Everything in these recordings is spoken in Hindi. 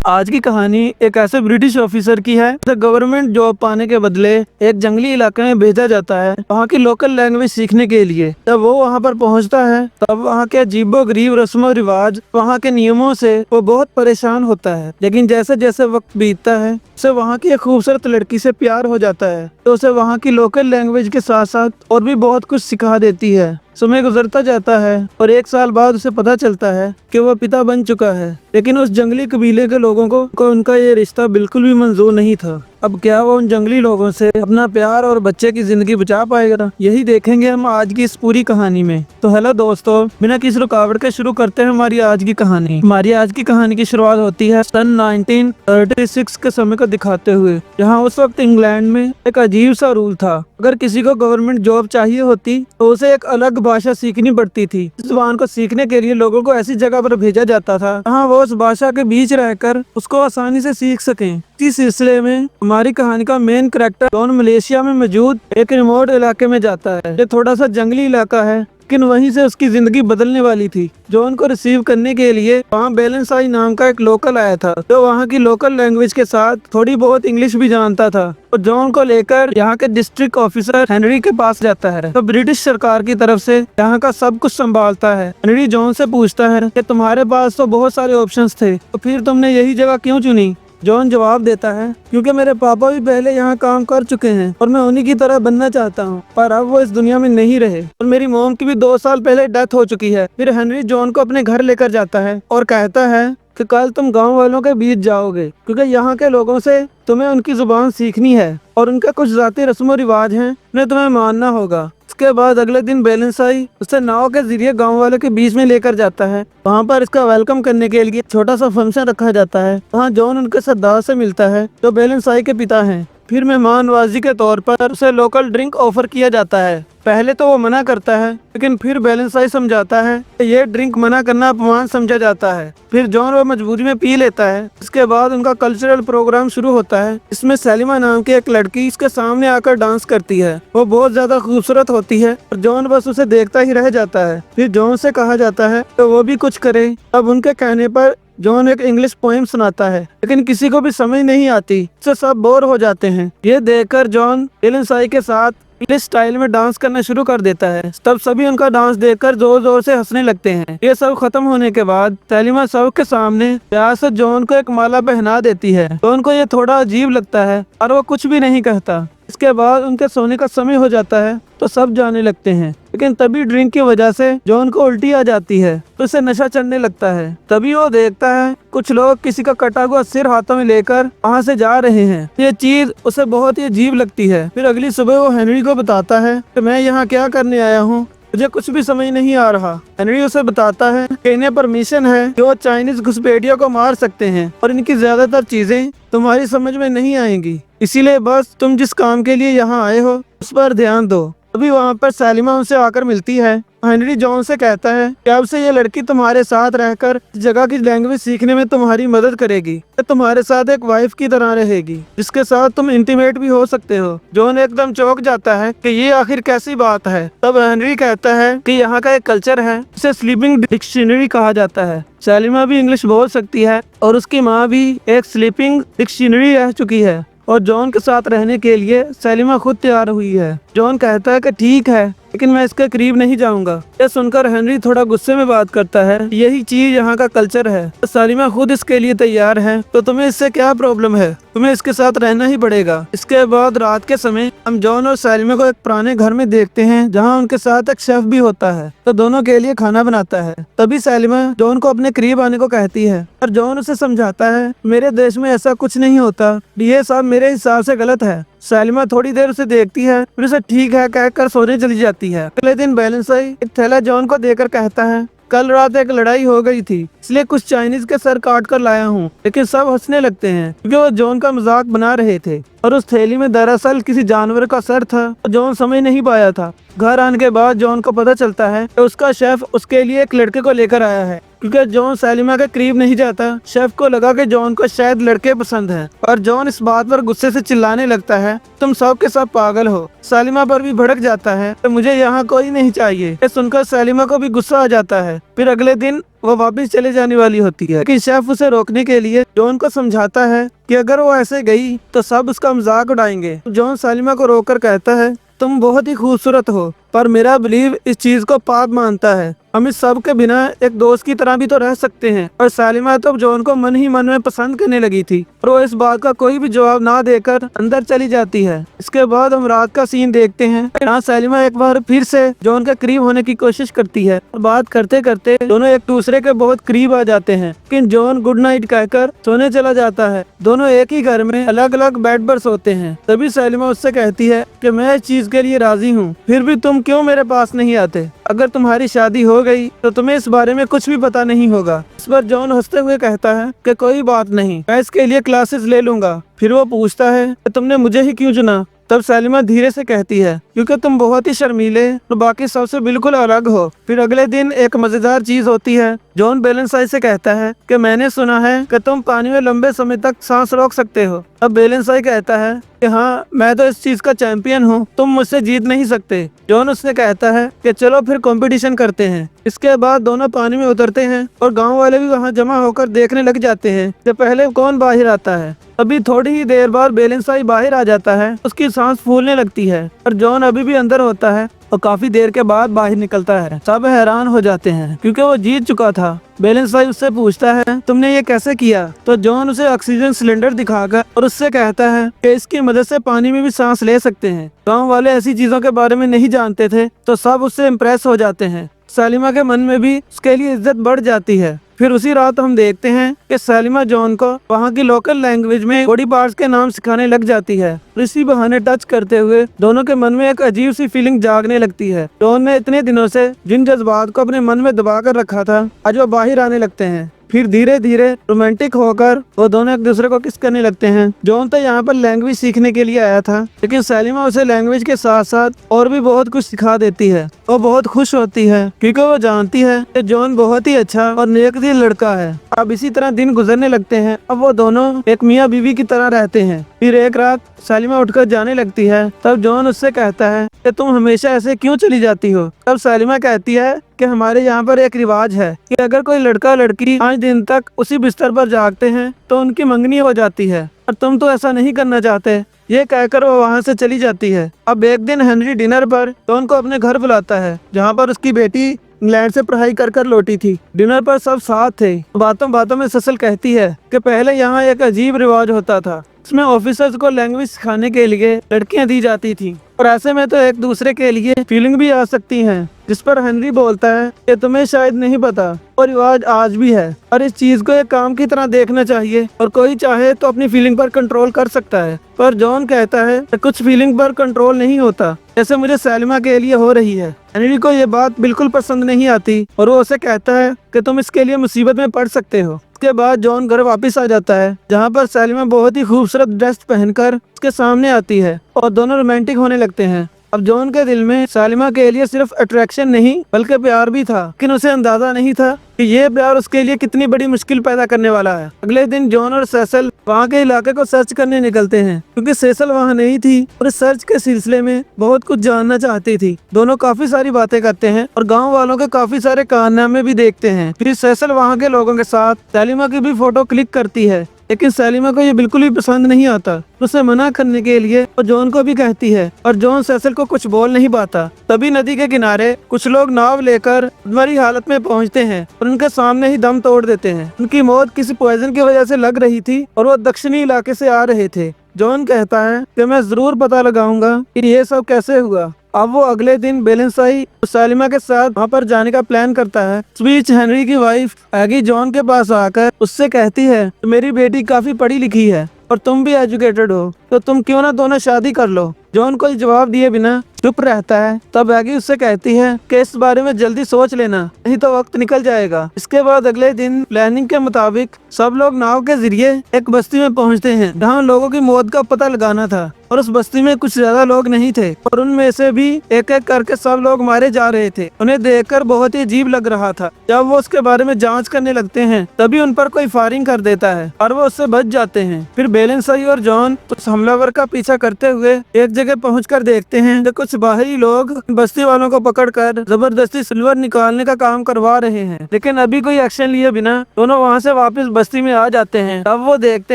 आज की कहानी एक ऐसे ब्रिटिश ऑफिसर की है जो गवर्नमेंट जॉब पाने के बदले एक जंगली इलाके में भेजा जाता है वहाँ की लोकल लैंग्वेज सीखने के लिए। जब वो वहाँ पर पहुँचता है तब वहाँ के अजीबो-गरीब रस्मो रिवाज, वहाँ के नियमों से वो बहुत परेशान होता है। लेकिन जैसे जैसे वक्त बीतता है उसे वहाँ की एक खूबसूरत लड़की से प्यार हो जाता है तो उसे वहाँ की लोकल लैंग्वेज के साथ साथ और भी बहुत कुछ सिखा देती है। समय गुजरता जाता है और 1 साल बाद उसे पता चलता है कि वह पिता बन चुका है। लेकिन उस जंगली कबीले के लोगों को उनका ये रिश्ता बिल्कुल भी मंजूर नहीं था। अब क्या वो उन जंगली लोगों से अपना प्यार और बच्चे की जिंदगी बचा पाएगा, यही देखेंगे हम आज की इस पूरी कहानी में। तो हेलो दोस्तों, बिना किसी रुकावट के शुरू करते हैं हमारी आज की कहानी। हमारी आज की कहानी की शुरुआत होती है सन 1936 के समय को दिखाते हुए, जहाँ उस वक्त इंग्लैंड में एक अजीब सा रूल था। अगर किसी को गवर्नमेंट जॉब चाहिए होती तो उसे एक अलग भाषा सीखनी पड़ती थी। इस जुबान को सीखने के लिए लोगों को ऐसी जगह पर भेजा जाता था जहाँ वो उस भाषा के बीच रहकर उसको आसानी से सीख सकें। इस सिलसिले में हमारी कहानी का मेन कैरेक्टर जॉन मलेशिया में मौजूद एक रिमोट इलाके में जाता है। ये थोड़ा सा जंगली इलाका है लेकिन वहीं से उसकी जिंदगी बदलने वाली थी। जॉन को रिसीव करने के लिए वहाँ बैलेंसाई नाम का एक लोकल आया था जो वहाँ की लोकल लैंग्वेज के साथ थोड़ी बहुत इंग्लिश भी जानता था। और जॉन को लेकर यहाँ के डिस्ट्रिक्ट ऑफिसर हेनरी के पास जाता है तो ब्रिटिश सरकार की तरफ से यहाँ का सब कुछ संभालता है। हेनरी जॉन से पूछता है कि तुम्हारे पास तो बहुत सारे ऑप्शंस थे तो फिर तुमने यही जगह क्यों चुनी। जॉन जवाब देता है क्योंकि मेरे पापा भी पहले यहाँ काम कर चुके हैं और मैं उन्हीं की तरह बनना चाहता हूँ, पर अब वो इस दुनिया में नहीं रहे और मेरी मॉम की भी 2 साल पहले डेथ हो चुकी है। फिर हेनरी जॉन को अपने घर लेकर जाता है और कहता है कि कल तुम गांव वालों के बीच जाओगे क्योंकि यहाँ के लोगों से तुम्हें उनकी जुबान सीखनी है और उनके कुछ जाती रस्मो रिवाज हैं उन्हें तुम्हें मानना होगा। उसके बाद अगले दिन बैलेंसाई उसे नाव के जरिए गांव वालों के बीच में लेकर जाता है। वहाँ पर इसका वेलकम करने के लिए छोटा सा फंक्शन रखा जाता है। वहाँ जॉन उनके सरदार से मिलता है जो बैलेंसाई के पिता हैं। फिर मेहमान नवाजी के तौर पर उसे लोकल ड्रिंक ऑफर किया जाता है। पहले तो वो मना करता है लेकिन फिर बैलेंसाई समझाता है कि ये ड्रिंक मना करना अपमान समझा जाता है। फिर जॉन वो मजबूरी में पी लेता है। इसके बाद उनका कल्चरल प्रोग्राम शुरू होता है। इसमें सेलिमा नाम की एक लड़की इसके सामने आकर डांस करती है। वो बहुत ज्यादा खूबसूरत होती है और जॉन बस उसे देखता ही रह जाता है। फिर जॉन से कहा जाता है तो वो भी कुछ करे। अब उनके कहने पर जॉन एक इंग्लिश पोएम सुनाता है लेकिन किसी को भी समझ नहीं आती, इससे सब बोर हो जाते हैं। ये देखकर जॉन बैलेंसाई के साथ इंग्लिश स्टाइल में डांस करना शुरू कर देता है। तब सभी उनका डांस देखकर जोर जोर से हंसने लगते हैं। ये सब खत्म होने के बाद सेलिमा सब के सामने प्यार से जॉन को एक माला पहना देती है। जॉन को ये थोड़ा अजीब लगता है और वो कुछ भी नहीं कहता। इसके बाद उनके सोने का समय हो जाता है तो सब जाने लगते हैं। लेकिन तभी ड्रिंक की वजह से जॉन को उल्टी आ जाती है तो उसे नशा चढ़ने लगता है। तभी वो देखता है कुछ लोग किसी का कटा हुआ सिर हाथों में लेकर वहाँ से जा रहे हैं। ये चीज उसे बहुत ही अजीब लगती है। फिर अगली सुबह वो हेनरी को बताता है कि मैं यहाँ क्या करने आया हूँ, मुझे कुछ भी समझ नहीं आ रहा। हेनरी उसे बताता है कि इन्हें परमिशन है कि वो चाइनीज घुसपैठियों को मार सकते हैं और इनकी ज्यादातर चीजें तुम्हारी समझ में नहीं आएंगी, इसीलिए बस तुम जिस काम के लिए यहाँ आए हो उस पर ध्यान दो। अभी वहाँ पर सेलिमा उनसे आकर मिलती है। हेनरी जॉन से कहता है कि अब से ये लड़की तुम्हारे साथ रहकर इस जगह की लैंग्वेज सीखने में तुम्हारी मदद करेगी। ये तुम्हारे साथ एक वाइफ की तरह रहेगी जिसके साथ तुम इंटीमेट भी हो सकते हो। जॉन एकदम चौंक जाता है कि ये आखिर कैसी बात है। तब हेनरी कहता है कि यहाँ का एक कल्चर है जिसे स्लीपिंग डिक्शनरी कहा जाता है। सेलिमा भी इंग्लिश बोल सकती है और उसकी माँ भी एक स्लीपिंग डिक्शनरी रह चुकी है और जॉन के साथ रहने के लिए सेलिमा खुद तैयार हुई है। जॉन कहता है कि ठीक है लेकिन मैं इसके करीब नहीं जाऊंगा। यह सुनकर हेनरी थोड़ा गुस्से में बात करता है, यही चीज यहाँ का कल्चर है। तो सेलिमा खुद इसके लिए तैयार है तो तुम्हें इससे क्या प्रॉब्लम है, तुम्हें इसके साथ रहना ही पड़ेगा। इसके बाद रात के समय हम जॉन और सेलिमा को एक पुराने घर में देखते हैं जहाँ उनके साथ एक शेफ भी होता है तो दोनों के लिए खाना बनाता है। तभी सेलिमा जॉन को अपने करीब आने को कहती है और जॉन उसे समझाता है मेरे देश में ऐसा कुछ नहीं होता, ये सब मेरे हिसाब से गलत है। सेलिमा थोड़ी देर उसे देखती है फिर उसे ठीक है कहकर सोने चली जाती है। अगले दिन बैलेंसाई एक थैला जॉन को देकर कहता है कल रात एक लड़ाई हो गई थी इसलिए कुछ चाइनीज के सर काट कर लाया हूँ। लेकिन सब हंसने लगते हैं क्योंकि वो जॉन का मजाक बना रहे थे और उस थैली में दरअसल किसी जानवर का सर था और जॉन समझ नहीं पाया था। घर आने के बाद जॉन को पता चलता है कि उसका शेफ उसके लिए एक लड़के को लेकर आया है क्योंकि जॉन सैलिमा के करीब नहीं जाता। शेफ को लगा कि जॉन को शायद लड़के पसंद है और जॉन इस बात पर गुस्से से चिल्लाने लगता है, तुम सब के सब पागल हो। सैलिमा पर भी भड़क जाता है तो मुझे यहाँ कोई नहीं चाहिए। ये सुनकर सैलिमा को भी गुस्सा आ जाता है। फिर अगले दिन वो वापस चले जाने वाली होती है, लेकिन शेफ उसे रोकने के लिए जॉन को समझाता है कि अगर वो ऐसे गई तो सब उसका मजाक उड़ाएंगे। जॉन सैलिमा को रोककर कहता है, तुम बहुत ही खूबसूरत हो, पर मेरा बिलीव इस चीज को पाप मानता है। हम इस सब के बिना एक दोस्त की तरह भी तो रह सकते हैं। और सैलिमा तो जॉन को मन ही मन में पसंद करने लगी थी और वो इस बात का कोई भी जवाब ना देकर अंदर चली जाती है। इसके बाद हम रात का सीन देखते हैं। यहाँ सैलिमा एक बार फिर से जॉन के करीब होने की कोशिश करती है। बात करते करते दोनों एक दूसरे के बहुत करीब आ जाते हैं, लेकिन जॉन गुड नाइट कहकर सोने चला जाता है। दोनों एक ही घर में अलग अलग बेड पर सोते हैं। तभी सैलिमा उससे कहती है कि मैं इस चीज के लिए राजी हूँ, फिर भी तुम क्यों मेरे पास नहीं आते? अगर तुम्हारी शादी हो गई तो तुम्हें इस बारे में कुछ भी पता नहीं होगा। इस पर जॉन हंसते हुए कहता है कि कोई बात नहीं, मैं इसके लिए क्लासेस ले लूंगा। फिर वो पूछता है कि तुमने मुझे ही क्यों चुना? तब सैलिमा धीरे से कहती है, क्योंकि तुम बहुत ही शर्मीले और बाकी सबसे बिल्कुल अलग हो। फिर अगले दिन एक मजेदार चीज होती है। जॉन बेलेंसाई से कहता है कि मैंने सुना है कि तुम पानी में लंबे समय तक सांस रोक सकते हो। अब बेलेंसाई कहता है कि हाँ, मैं तो इस चीज का चैंपियन हूँ, तुम मुझसे जीत नहीं सकते। जॉन उससे कहता है कि चलो फिर कंपटीशन करते हैं। इसके बाद दोनों पानी में उतरते हैं और गांव वाले भी वहां जमा होकर देखने लग जाते हैं कि पहले कौन बाहर आता है। अभी थोड़ी ही देर बाद बेलेंसाई बाहर आ जाता है। उसकी सांस फूलने लगती है और जॉन अभी भी अंदर होता है और काफी देर के बाद बाहर निकलता है। सब हैरान हो जाते हैं क्योंकि वो जीत चुका था। बेलेंसाई उससे पूछता है, तुमने ये कैसे किया? तो जॉन उसे ऑक्सीजन सिलेंडर दिखाकर और उससे कहता है कि इसकी मदद से पानी में भी सांस ले सकते हैं। गांव वाले ऐसी चीजों के बारे में नहीं जानते थे तो सब उससे इम्प्रेस हो जाते हैं। सैलिमा के मन में भी उसके लिए इज्जत बढ़ जाती है। फिर उसी रात हम देखते हैं कि सैलिमा जॉन को वहाँ की लोकल लैंग्वेज में बॉडी पार्ट्स के नाम सिखाने लग जाती है। इसी बहाने टच करते हुए दोनों के मन में एक अजीब सी फीलिंग जागने लगती है। जॉन ने इतने दिनों से जिन जज्बात को अपने मन में दबा कर रखा था, आज वो बाहर आने लगते हैं। फिर धीरे धीरे रोमांटिक होकर वो दोनों एक दूसरे को किस करने लगते हैं। जॉन तो यहाँ पर लैंग्वेज सीखने के लिए आया था, लेकिन सैलिमा उसे लैंग्वेज के साथ साथ और भी बहुत कुछ सिखा देती है। वो बहुत खुश होती है क्योंकि वो जानती है कि जॉन बहुत ही अच्छा और नेकदिल लड़का है। अब इसी तरह दिन गुजरने लगते हैं। अब वो दोनों एक मियाँ बीवी की तरह रहते हैं। फिर एक रात सैलिमा उठकर जाने लगती है। तब जॉन उससे कहता है कि तुम हमेशा ऐसे क्यों चली जाती हो? तब सैलिमा कहती है कि हमारे यहाँ पर एक रिवाज है कि अगर कोई लड़का लड़की 5 दिन तक उसी बिस्तर पर जागते हैं तो उनकी मंगनी हो जाती है, और तुम तो ऐसा नहीं करना चाहते। ये कहकर वो वहाँ से चली जाती है। अब एक दिन हेनरी डिनर पर जॉन को अपने घर बुलाता है, जहाँ पर उसकी बेटी इंग्लैंड से पढ़ाई कर लौटी थी। डिनर पर सब साथ थे। बातों बातों में ससल कहती है कि पहले यहाँ एक अजीब रिवाज होता था, इसमें ऑफिसर्स को लैंग्वेज सिखाने के लिए लड़कियां दी जाती थी, और ऐसे में तो एक दूसरे के लिए फीलिंग भी आ सकती हैं। जिस पर हेनरी बोलता है कि तुम्हें शायद नहीं पता, और रिवाज आज भी है और इस चीज को एक काम की तरह देखना चाहिए, और कोई चाहे तो अपनी फीलिंग पर कंट्रोल कर सकता है। पर जॉन कहता है कि कुछ फीलिंग पर कंट्रोल नहीं होता, जैसे मुझे सैलिमा के लिए हो रही है। हेनरी को ये बात बिल्कुल पसंद नहीं आती और वो उसे कहता है कि तुम इसके लिए मुसीबत में पड़ सकते हो। उसके बाद जॉन घर वापस आ जाता है, जहाँ पर सैलिमा बहुत ही खूबसूरत ड्रेस पहनकर उसके सामने आती है और दोनों रोमांटिक होने लगते हैं। अब जॉन के दिल में सैलिमा के लिए सिर्फ अट्रैक्शन नहीं बल्कि प्यार भी था, लेकिन उसे अंदाजा नहीं था कि ये प्यार उसके लिए कितनी बड़ी मुश्किल पैदा करने वाला है। अगले दिन जॉन और सेसल वहाँ के इलाके को सर्च करने निकलते हैं, क्योंकि सेसल वहाँ नहीं थी और इस सर्च के सिलसिले में बहुत कुछ जानना चाहती थी। दोनों काफी सारी बातें करते हैं और गाँव वालों के काफी सारे कारनामे भी देखते हैं। फिर सेसल वहाँ के लोगों के साथ सैलिमा की भी फोटो क्लिक करती है, लेकिन सैलिमा को ये बिल्कुल भी पसंद नहीं आता। उसे मना करने के लिए वो जॉन को भी कहती है और जॉन सेसल को कुछ बोल नहीं पाता। तभी नदी के किनारे कुछ लोग नाव लेकर मरी हालत में पहुंचते हैं और उनके सामने ही दम तोड़ देते हैं। उनकी मौत किसी पॉइजन की वजह से लग रही थी और वो दक्षिणी इलाके से आ रहे थे। जॉन कहता है कि मैं जरूर पता लगाऊंगा कि ये सब कैसे हुआ। अब वो अगले दिन बेलेंसाई सैलिमा के साथ वहाँ पर जाने का प्लान करता है। इस बीच हेनरी की वाइफ एगी जॉन के पास आकर उससे कहती है, मेरी बेटी काफी पढ़ी लिखी है और तुम भी एजुकेटेड हो, तो तुम क्यों ना दोनों शादी कर लो। जॉन कोई जवाब दिए बिना चुप रहता है। तब एगी उससे कहती है कि इस बारे में जल्दी सोच लेना, नहीं तो वक्त निकल जाएगा। इसके बाद अगले दिन प्लानिंग के मुताबिक सब लोग नाव के जरिए एक बस्ती में पहुंचते हैं, जहां लोगों की मौत का पता लगाना था। और उस बस्ती में कुछ ज्यादा लोग नहीं थे और उनमें से भी एक एक करके सब लोग मारे जा रहे थे। उन्हें देखकर बहुत ही अजीब लग रहा था। जब वो उसके बारे में जांच करने लगते हैं तभी उन पर कोई फायरिंग कर देता है और वो उससे बच जाते हैं। फिर बेलेंसाई और जॉन उस हमलावर का पीछा करते हुए एक जगह पहुंचकर देखते हैं कि कुछ बाहरी लोग बस्ती वालों को पकड़कर जबरदस्ती सिल्वर निकालने का काम करवा रहे हैं, लेकिन अभी कोई एक्शन लिए बिना दोनों वहां से वापस बस्ती में आ जाते हैं। तब वो देखते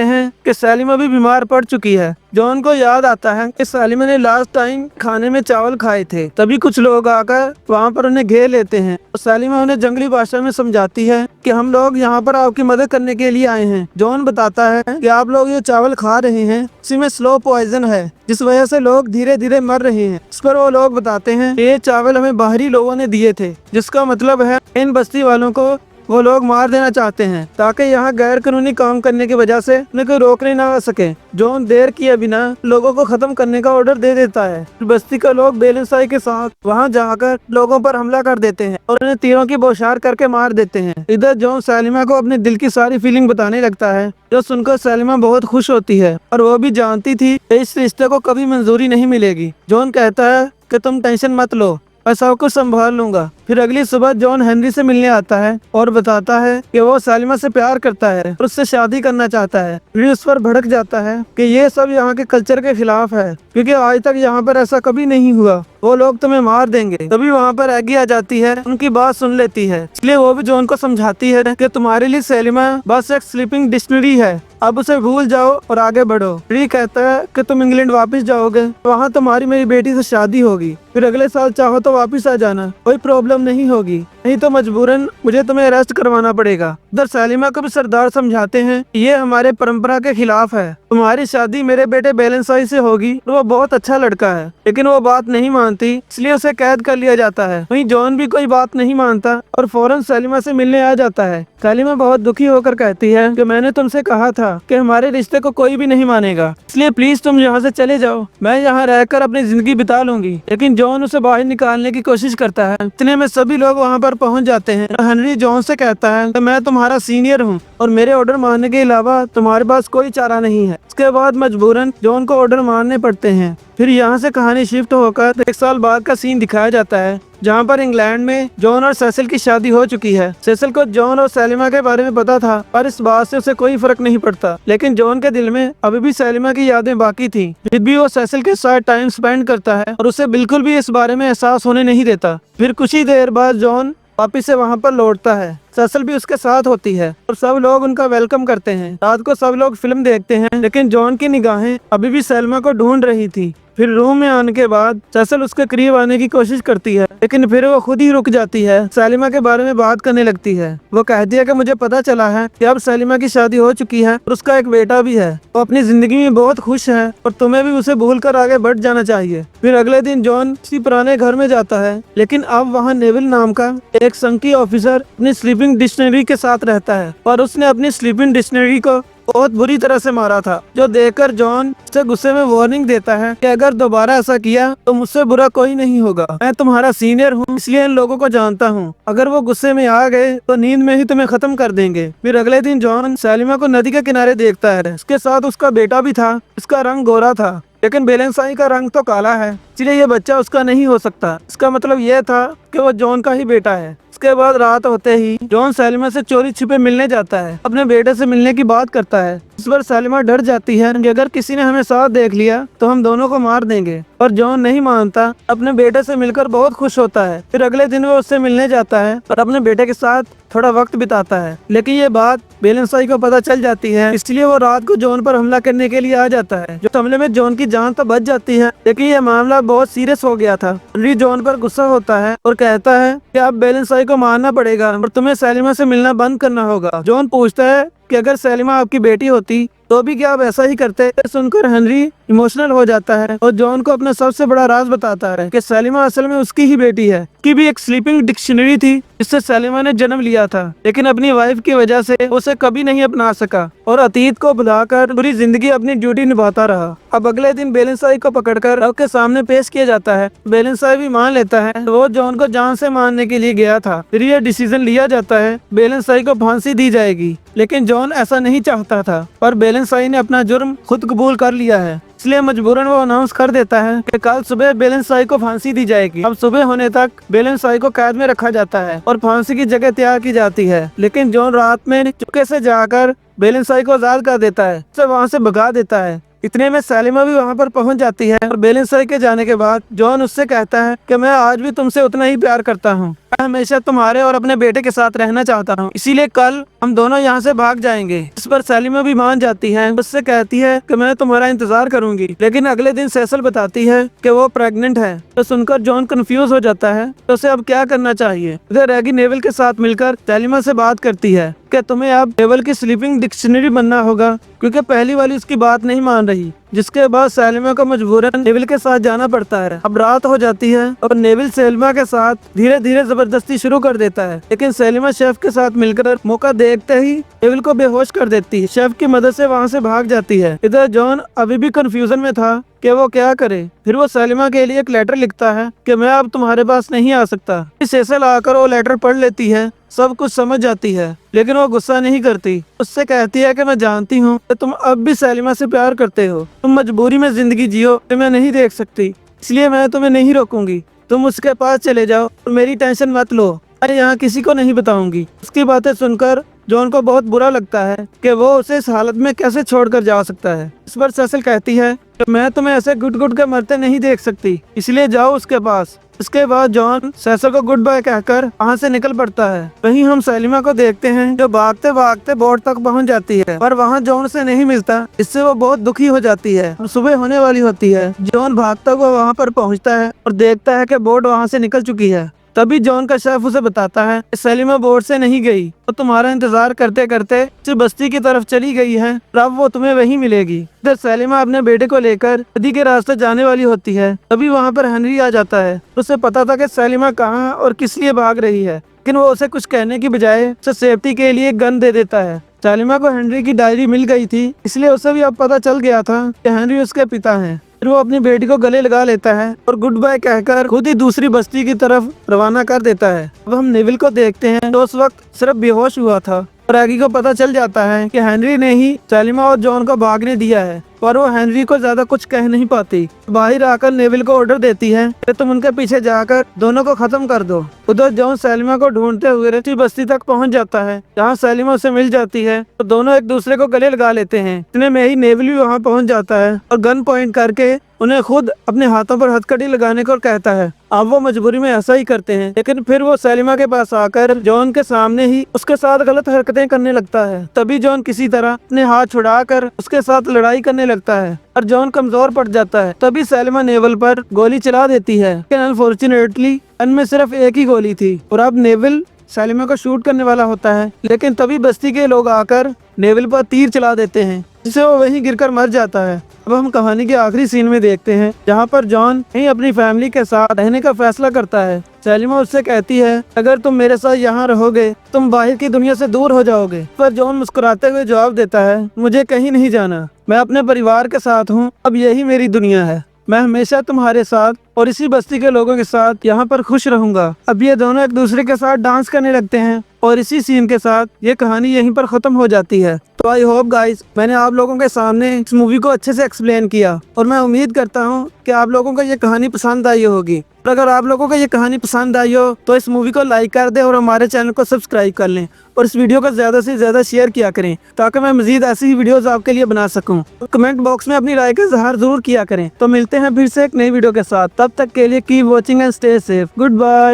हैं कि सलीमा भी बीमार पड़ चुकी है। जॉन को याद आता है कि सलीमा ने लास्ट टाइम खाने में चावल खाए थे। तभी कुछ लोग आकर वहाँ पर उन्हें घेर लेते हैं और सलीमा उन्हें जंगली भाषा में समझाती है कि हम लोग यहाँ पर आपकी मदद करने के लिए आए हैं। जॉन बताता है कि आप लोग ये चावल खा रहे हैं, इसी में स्लो पॉइजन है जिस वजह से लोग धीरे धीरे मर रहे हैं। इस पर वो लोग बताते हैं ये चावल हमें बाहरी लोगों ने दिए थे, जिसका मतलब है इन बस्ती वालों को वो लोग मार देना चाहते हैं ताकि यहाँ गैर कानूनी काम करने की वजह से उन्हें कोई रोकने ना आ सके। जॉन देर किए बिना लोगों को खत्म करने का ऑर्डर दे देता है। बस्ती के लोग बेलेंसाई के साथ वहाँ जाकर लोगों पर हमला कर देते हैं और उन्हें तीरों की बौछार करके मार देते हैं। इधर जॉन सलीमा को अपने दिल की सारी फीलिंग बताने लगता है, जो सुनकर सलीमा बहुत खुश होती है और वो भी जानती थी कि इस रिश्ते को कभी मंजूरी नहीं मिलेगी। जॉन कहता है कि तुम टेंशन मत लो, मैं सब कुछ संभाल लूंगा। फिर अगली सुबह जॉन हेनरी से मिलने आता है और बताता है कि वो सलीमा से प्यार करता है और उससे शादी करना चाहता है। फिर उस पर भड़क जाता है कि ये सब यहाँ के कल्चर के खिलाफ है, क्योंकि आज तक यहाँ पर ऐसा कभी नहीं हुआ, वो लोग तुम्हें मार देंगे। तभी वहाँ पर एगी आ जाती है, उनकी बात सुन लेती है। इसलिए वो भी जॉन को समझाती है कि तुम्हारे लिए सलीमा बस एक स्लीपिंग डिक्शनरी है, अब उसे भूल जाओ और आगे बढ़ो। री कहता है कि तुम इंग्लैंड वापस जाओगे, वहाँ तुम्हारी मेरी बेटी से शादी होगी, फिर अगले साल चाहो तो वापस आ जाना, कोई प्रॉब्लम नहीं होगी, नहीं तो मजबूरन मुझे तुम्हें अरेस्ट करवाना पड़ेगा। उधर सलीमा को भी सरदार समझाते हैं ये हमारे परंपरा के खिलाफ है, तुम्हारी शादी मेरे बेटे बेलेंसाई से होगी और वो बहुत अच्छा लड़का है। लेकिन वो बात नहीं मानती, इसलिए उसे कैद कर लिया जाता है। वहीं जॉन भी कोई बात नहीं मानता और फौरन सलीमा से मिलने आ जाता है। सलीमा बहुत दुखी होकर कहती है कि मैंने तुमसे कहा था कि हमारे रिश्ते को कोई भी नहीं मानेगा, इसलिए प्लीज तुम यहाँ से चले जाओ, मैं यहाँ रहकर अपनी जिंदगी बिता लूंगी। लेकिन जॉन उसे बाहर निकालने की कोशिश करता है। इतने में सभी लोग वहाँ पर पहुँच जाते हैं। हेनरी जॉन से कहता है कि मैं तुम्हारा सीनियर हूँ और मेरे ऑर्डर मानने के अलावा तुम्हारे पास कोई चारा नहीं है। इसके बाद मजबूरन जॉन को ऑर्डर मानने पड़ते हैं। फिर यहाँ से कहानी शिफ्ट होकर 1 साल बाद का सीन दिखाया जाता है, जहाँ पर इंग्लैंड में जॉन और सेसिल की शादी हो चुकी है। सेसिल को जॉन और सलीमा के बारे में पता था पर इस बात से उसे कोई फर्क नहीं पड़ता, लेकिन जॉन के दिल में अभी भी सलीमा की यादें बाकी थी। फिर भी वो सेसिल के साथ टाइम स्पेंड करता है और उसे बिल्कुल भी इस बारे में एहसास होने नहीं देता। फिर कुछ ही देर बाद जॉन वापिस से वहाँ पर लौटता है। सेसिल भी उसके साथ होती है और सब लोग उनका वेलकम करते हैं। रात को सब लोग फिल्म देखते हैं, लेकिन जॉन की निगाहें अभी भी सलीमा को ढूंढ रही थी। फिर रूम में आने के बाद सेसिल उसके करीब आने की कोशिश करती है, लेकिन फिर वो खुद ही रुक जाती है। सलीमा के बारे में बात करने लगती है। वो कहती है कि मुझे पता चला है कि अब सलीमा की शादी हो चुकी है और उसका एक बेटा भी है। वो अपनी जिंदगी में बहुत खुश है और तुम्हें भी उसे भूलकर आगे बढ़ जाना चाहिए। फिर अगले दिन जॉन किसी पुराने घर में जाता है, लेकिन अब वहाँ नेविल नाम का एक संकी ऑफिसर अपनी स्लीपिंग डिक्शनरी के साथ रहता है और उसने अपनी स्लीपिंग डिक्शनरी को बहुत बुरी तरह से मारा था, जो देखकर जॉन उसे गुस्से में वार्निंग देता है कि अगर दोबारा ऐसा किया तो मुझसे बुरा कोई नहीं होगा, मैं तुम्हारा सीनियर हूँ इसलिए इन लोगों को जानता हूँ, अगर वो गुस्से में आ गए तो नींद में ही तुम्हें खत्म कर देंगे। फिर अगले दिन जॉन सलीमा को नदी के किनारे देखता है। उसके साथ उसका बेटा भी था, इसका रंग गोरा था, लेकिन बेलेंसाई का रंग तो काला है, इसलिए ये बच्चा उसका नहीं हो सकता। इसका मतलब यह था कि वो जॉन का ही बेटा है। इसके बाद रात होते ही जॉन सलीमा से चोरी छिपे मिलने जाता है, अपने बेटे से मिलने की बात करता है। इस पर सलीमा डर जाती है कि अगर किसी ने हमें साथ देख लिया तो हम दोनों को मार देंगे, और जॉन नहीं मानता, अपने बेटे से मिलकर बहुत खुश होता है। फिर अगले दिन वो उससे मिलने जाता है और अपने बेटे के साथ थोड़ा वक्त बिताता है, लेकिन ये बात बेलेंसाई को पता चल जाती है, इसलिए वो रात को जॉन पर हमला करने के लिए आ जाता है। जो हमले में जॉन की जान तो बच जाती है, लेकिन ये मामला बहुत सीरियस हो गया था। हेनरी जॉन पर गुस्सा होता है और कहता है कि अब बेलेंसाई को मारना पड़ेगा और तुम्हें सलीमा से मिलना बंद करना होगा। जॉन पूछता है कि अगर सलीमा आपकी बेटी होती तो भी क्या आप ऐसा ही करते? सुनकर हेनरी इमोशनल हो जाता है और जॉन को अपना सबसे बड़ा राज बताता है कि सलीमा असल में उसकी ही बेटी है, की भी एक स्लीपिंग डिक्शनरी थी जिससे सलीमा ने जन्म लिया था, लेकिन अपनी वाइफ की वजह से उसे कभी नहीं अपना सका और अतीत को भुलाकर पूरी जिंदगी अपनी ड्यूटी निभाता रहा। अब अगले दिन बेलेंसाई को पकड़कर रब के सामने पेश किया जाता है। बेलेंसाई भी मान लेता है वो जॉन को जान से मारने के लिए गया था। फिर यह डिसीजन लिया जाता है बेलेंसाई को फांसी दी जाएगी, लेकिन जॉन ऐसा नहीं चाहता था और बेलेंसाई ने अपना जुर्म खुद कबूल कर लिया है। इसलिए मजबूरन वो अनाउंस कर देता है कि कल सुबह बेलेंसाई को फांसी दी जाएगी। अब सुबह होने तक बेलेंसाई को कैद में रखा जाता है और फांसी की जगह तैयार की जाती है, लेकिन जॉन रात में चुपके से जाकर बेलेंसाई को आजाद कर देता है, उसे वहाँ से भगा देता है। इतने में सैलिमा भी वहाँ पर पहुँच जाती है और बेलेंसाई के जाने के बाद जॉन उससे कहता है कि मैं आज भी तुमसे उतना ही प्यार करता हूँ, मैं हमेशा तुम्हारे और अपने बेटे के साथ रहना चाहता हूँ, इसीलिए कल हम दोनों यहाँ से भाग जाएंगे। इस पर सैलिमा भी मान जाती है, उससे कहती है कि मैं तुम्हारा इंतजार करूंगी। लेकिन अगले दिन सेसल बताती है कि वो प्रेग्नेंट है। तो सुनकर जॉन कंफ्यूज हो जाता है तो उसे अब क्या करना चाहिए। इधर रैगी नेवल के साथ मिलकर सैलिमा से बात करती है कि तुम्हें अब नेवल की स्लीपिंग डिक्शनरी बनना होगा, क्योंकि पहली वाली उसकी बात नहीं मान रही, जिसके बाद सैलिमा को मजबूरन नेवल के साथ जाना पड़ता है। अब रात हो जाती है और नेवल सैलिमा के साथ धीरे धीरे जबरदस्ती शुरू कर देता है, लेकिन सैलिमा शेफ के साथ मिलकर मौका देखते ही नेवल को बेहोश कर देती है। शेफ की मदद से वहाँ से भाग जाती है। इधर जॉन अभी भी कंफ्यूजन में था कि वो क्या करे। फिर वो सैलिमा के लिए एक लेटर लिखता है कि मैं अब तुम्हारे पास नहीं आ सकता। सेसल आकर वो लेटर पढ़ लेती है, सब कुछ समझ जाती है, लेकिन वो गुस्सा नहीं करती। उससे कहती है कि मैं जानती हूँ कि तुम अब भी सैलिमा से प्यार करते हो, तुम मजबूरी में जिंदगी जियो तो मैं नहीं देख सकती, इसलिए मैं तुम्हें नहीं रोकूंगी, तुम उसके पास चले जाओ और मेरी टेंशन मत लो, मैं यहाँ किसी को नहीं बताऊंगी। उसकी बातें सुनकर जॉन को बहुत बुरा लगता है कि वो उसे इस हालत में कैसे छोड़कर जा सकता है। इस पर सेसल कहती है कि मैं तुम्हें ऐसे गुट गुट के मरते नहीं देख सकती, इसलिए जाओ उसके पास। इसके बाद जॉन सेसल को गुड बाय कहकर वहाँ से निकल पड़ता है। वहीं हम सैलिमा को देखते हैं जो भागते भागते बोट तक पहुँच जाती है, पर वहाँ जॉन से नहीं मिलता, इससे वो बहुत दुखी हो जाती है। सुबह होने वाली होती है। जॉन भागता हुआ वहाँ पर पहुँचता है और देखता है कि बोट वहाँ से निकल चुकी है। तभी जॉन का शेफ उसे बताता है कि सैलिमा बोट से नहीं गई, तो तुम्हारा इंतजार करते करते इस बस्ती की तरफ चली गई है, अब वो तुम्हें वहीं मिलेगी। इधर सैलिमा अपने बेटे को लेकर नदी के रास्ते जाने वाली होती है। तभी वहाँ पर हेनरी आ जाता है। उसे पता था कि सैलिमा कहाँ और किस लिए भाग रही है, लेकिन वो उसे कुछ कहने की बजाय उसे सेफ्टी के लिए गन दे देता है। सैलिमा को हेनरी की डायरी मिल गई थी, इसलिए उसे भी अब पता चल गया था कि हेनरी उसके पिता हैं। फिर वो अपनी बेटी को गले लगा लेता है और गुड बाय कहकर खुद ही दूसरी बस्ती की तरफ रवाना कर देता है। अब हम नेविल को देखते हैं तो उस वक्त सिर्फ बेहोश हुआ था और रैगी को पता चल जाता है कि हेनरी ने ही सैलिमा और जॉन को भागने दिया है, पर वो हेनरी को ज्यादा कुछ कह नहीं पाती। बाहर आकर नेविल को ऑर्डर देती है कि तुम उनके पीछे जाकर दोनों को खत्म कर दो। उधर जॉन सैलिमा को ढूंढते हुए दूसरी बस्ती तक पहुंच जाता है, जहां सैलिमा उसे मिल जाती है तो दोनों एक दूसरे को गले लगा लेते हैं। इतने में ही नेविल भी वहां पहुंच जाता है और गन पॉइंट करके उन्हें खुद अपने हाथों पर हथकड़ी लगाने को कहता है। अब वो मजबूरी में ऐसा ही करते हैं, लेकिन फिर वो सैलिमा के पास आकर जॉन के सामने ही उसके साथ गलत हरकतें करने लगता है। तभी जॉन किसी तरह अपने हाथ छुड़ाकर उसके साथ लड़ाई करने लगता है और जॉन कमजोर पड़ जाता है। तभी सैलिमा नेवल पर गोली चला देती है, लेकिन अनफॉर्चुनेटली इनमें सिर्फ एक ही गोली थी और अब नेवल सैलिमा को शूट करने वाला होता है, लेकिन तभी बस्ती के लोग आकर नेवल पर तीर चला देते हैं, जिससे वो वहीं गिरकर मर जाता है। अब हम कहानी के आखिरी सीन में देखते हैं, जहाँ पर जॉन ही अपनी फैमिली के साथ रहने का फैसला करता है। सैलिमा उससे कहती है अगर तुम मेरे साथ यहाँ रहोगे तुम बाहर की दुनिया से दूर हो जाओगे। पर जॉन मुस्कुराते हुए जवाब देता है मुझे कहीं नहीं जाना, मैं अपने परिवार के साथ हूँ, अब यही मेरी दुनिया है, मैं हमेशा तुम्हारे साथ और इसी बस्ती के लोगों के साथ यहाँ पर खुश रहूंगा। अब ये दोनों एक दूसरे के साथ डांस करने लगते हैं और इसी सीन के साथ ये कहानी यहीं पर खत्म हो जाती है। तो आई होप गाइस मैंने आप लोगों के सामने इस मूवी को अच्छे से एक्सप्लेन किया और मैं उम्मीद करता हूँ कि आप लोगों को ये कहानी पसंद आई होगी। और अगर आप लोगों को ये कहानी पसंद आई हो तो इस मूवी को लाइक कर दें और हमारे चैनल को सब्सक्राइब कर लें और इस वीडियो को ज़्यादा से ज़्यादा शेयर किया करें, ताकि मैं मज़ीद ऐसी ही वीडियोस आपके लिए बना सकूं। कमेंट बॉक्स में अपनी राय का इज़हार ज़रूर किया करें। तो मिलते हैं फिर से एक नई वीडियो के साथ, तब तक के लिए keep watching and stay safe. Good bye.